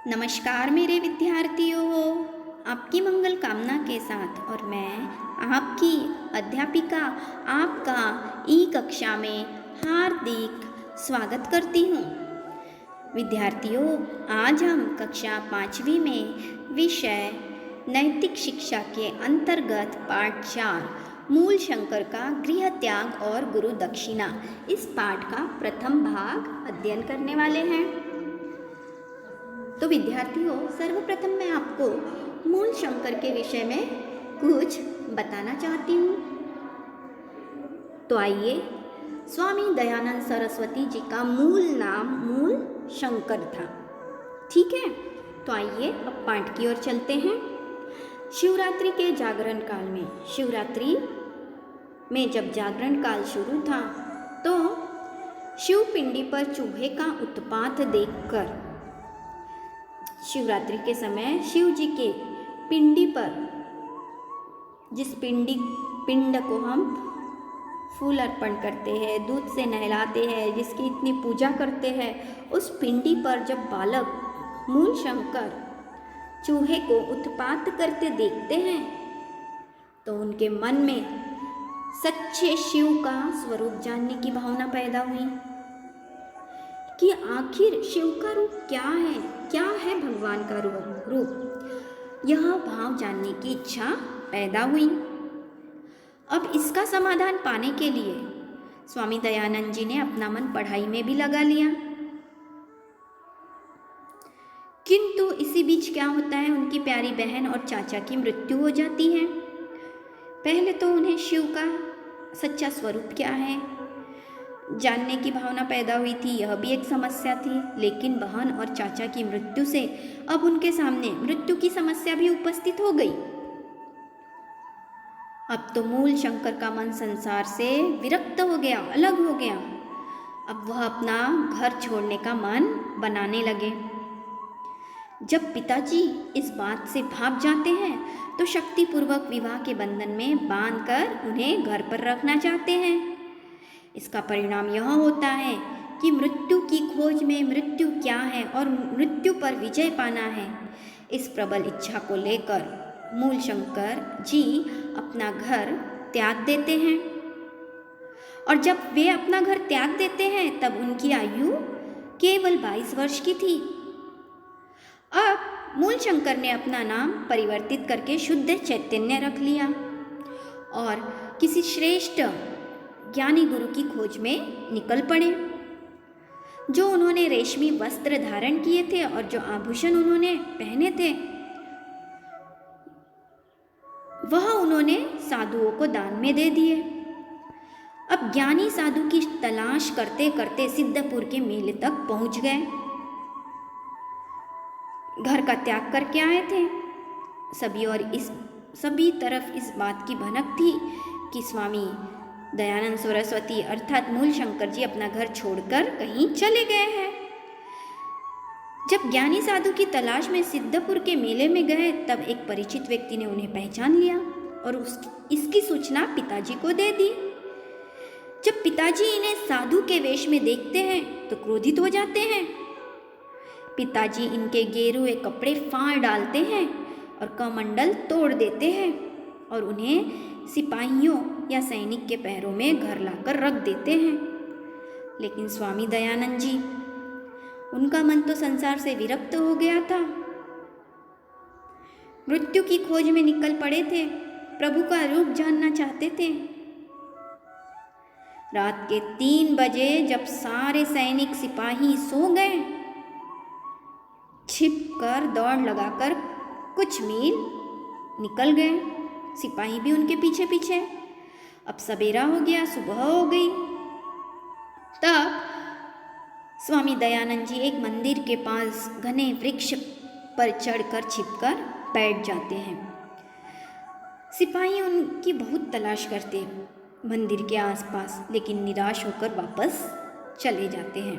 नमस्कार मेरे विद्यार्थियों, आपकी मंगल कामना के साथ और मैं आपकी अध्यापिका आपका ई कक्षा में हार्दिक स्वागत करती हूँ। विद्यार्थियों, आज हम कक्षा 5वीं में विषय नैतिक शिक्षा के अंतर्गत पाठ 4 मूल शंकर का गृह त्याग और गुरु दक्षिणा इस पाठ का प्रथम भाग अध्ययन करने वाले हैं। तो विद्यार्थियों, सर्वप्रथम मैं आपको मूल शंकर के विषय में कुछ बताना चाहती हूँ। तो आइए, स्वामी दयानंद सरस्वती जी का मूल नाम मूल शंकर था। ठीक है, तो आइए अब पाठ की ओर चलते हैं। शिवरात्रि के जागरण काल में, शिवरात्रि में जब जागरण काल शुरू था तो शिव पिंडी पर चूहे का उत्पात देखकर शिवरात्रि के समय शिव जी के पिंडी पर, जिस पिंड को हम फूल अर्पण करते हैं, दूध से नहलाते हैं, जिसकी इतनी पूजा करते हैं, उस पिंडी पर जब बालक मूल शंकर चूहे को उत्पात करते देखते हैं तो उनके मन में सच्चे शिव का स्वरूप जानने की भावना पैदा हुई कि आखिर शिव का रूप क्या है भगवान का रूप। यह भाव जानने की इच्छा पैदा हुई। अब इसका समाधान पाने के लिए स्वामी दयानंद जी ने अपना मन पढ़ाई में भी लगा लिया। किंतु इसी बीच क्या होता है, उनकी प्यारी बहन और चाचा की मृत्यु हो जाती है। पहले तो उन्हें शिव का सच्चा स्वरूप क्या है जानने की भावना पैदा हुई थी, यह भी एक समस्या थी। लेकिन बहन और चाचा की मृत्यु से अब उनके सामने मृत्यु की समस्या भी उपस्थित हो गई। अब तो मूल शंकर का मन संसार से विरक्त हो गया, अलग हो गया। अब वह अपना घर छोड़ने का मन बनाने लगे। जब पिताजी इस बात से भाप जाते हैं तो शक्तिपूर्वक विवाह के बंधन में बांधकर उन्हें घर पर रखना चाहते हैं। इसका परिणाम यह होता है कि मृत्यु की खोज में मृत्यु क्या है और मृत्यु पर विजय पाना है, इस प्रबल इच्छा को लेकर मूल शंकर जी अपना घर त्याग देते हैं। और जब वे अपना घर त्याग देते हैं तब उनकी आयु केवल 22 वर्ष की थी। अब मूल शंकर ने अपना नाम परिवर्तित करके शुद्ध चैतन्य रख लिया और किसी श्रेष्ठ ज्ञानी गुरु की खोज में निकल पड़े। जो उन्होंने रेशमी वस्त्र धारण किए थे और जो आभूषण उन्होंने पहने थे वह उन्होंने साधुओं को दान में दे दिए। अब ज्ञानी साधु की तलाश करते करते सिद्धपुर के मेले तक पहुंच गए। घर का त्याग करके आए थे सभी तरफ इस बात की भनक थी कि स्वामी दयानंद सरस्वती अर्थात मूल शंकर जी अपना घर छोड़कर कहीं चले गए हैं। जब ज्ञानी साधु की तलाश में सिद्धपुर के मेले में गए तब एक परिचित व्यक्ति ने उन्हें पहचान लिया और इसकी सूचना पिताजी को दे दी। जब पिताजी इन्हें साधु के वेश में देखते हैं तो क्रोधित हो जाते हैं। पिताजी इनके गेरुए कपड़े फाड़ डालते हैं और कमंडल तोड़ देते हैं और उन्हें सिपाहियों या सैनिक के पैरों में घर लाकर रख देते हैं। लेकिन स्वामी दयानंद जी, उनका मन तो संसार से विरक्त हो गया था। मृत्यु की खोज में निकल पड़े थे, प्रभु का रूप जानना चाहते थे। रात के 3 बजे जब सारे सैनिक सिपाही सो गए, छिपकर दौड़ लगाकर कुछ मील निकल गए। सिपाही भी उनके पीछे पीछे। अब सवेरा हो गया, सुबह हो गई। तब स्वामी दयानंद जी एक मंदिर के पास घने वृक्ष पर चढ़कर छिपकर बैठ जाते हैं। सिपाही उनकी बहुत तलाश करते मंदिर के आसपास, लेकिन निराश होकर वापस चले जाते हैं।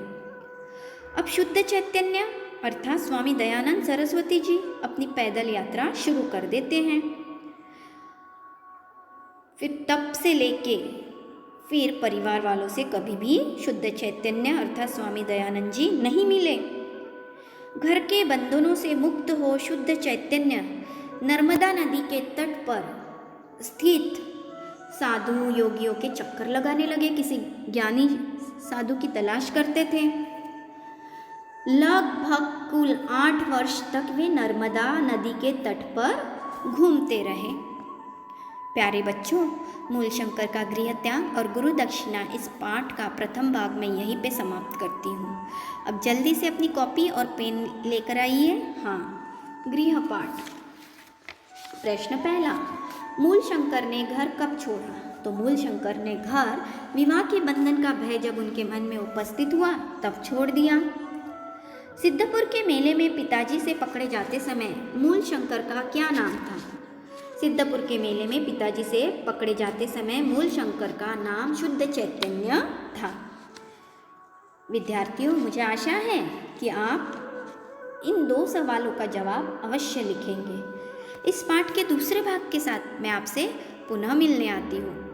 अब शुद्ध चैतन्य अर्थात स्वामी दयानंद सरस्वती जी अपनी पैदल यात्रा शुरू कर देते हैं। फिर तब से लेके फिर परिवार वालों से कभी भी शुद्ध चैतन्य अर्थात स्वामी दयानंद जी नहीं मिले। घर के बंधनों से मुक्त हो शुद्ध चैतन्य नर्मदा नदी के तट पर स्थित साधु योगियों के चक्कर लगाने लगे, किसी ज्ञानी साधु की तलाश करते थे। लगभग कुल 8 वर्ष तक वे नर्मदा नदी के तट पर घूमते रहे। प्यारे बच्चों, मूल शंकर का गृह त्याग और गुरु दक्षिणा इस पाठ का प्रथम भाग मैं यहीं पे समाप्त करती हूँ। अब जल्दी से अपनी कॉपी और पेन लेकर आइए। हाँ, गृह पाठ। प्रश्न पहला, मूल शंकर ने घर कब छोड़ा? तो मूल शंकर ने घर विवाह के बंधन का भय जब उनके मन में उपस्थित हुआ तब छोड़ दिया। सिद्धपुर के मेले में पिताजी से पकड़े जाते समय मूल शंकर का क्या नाम था? सिद्धपुर के मेले में पिताजी से पकड़े जाते समय मूल शंकर का नाम शुद्ध चैतन्य था। विद्यार्थियों, मुझे आशा है कि आप इन 2 सवालों का जवाब अवश्य लिखेंगे। इस पाठ के दूसरे भाग के साथ मैं आपसे पुनः मिलने आती हूँ।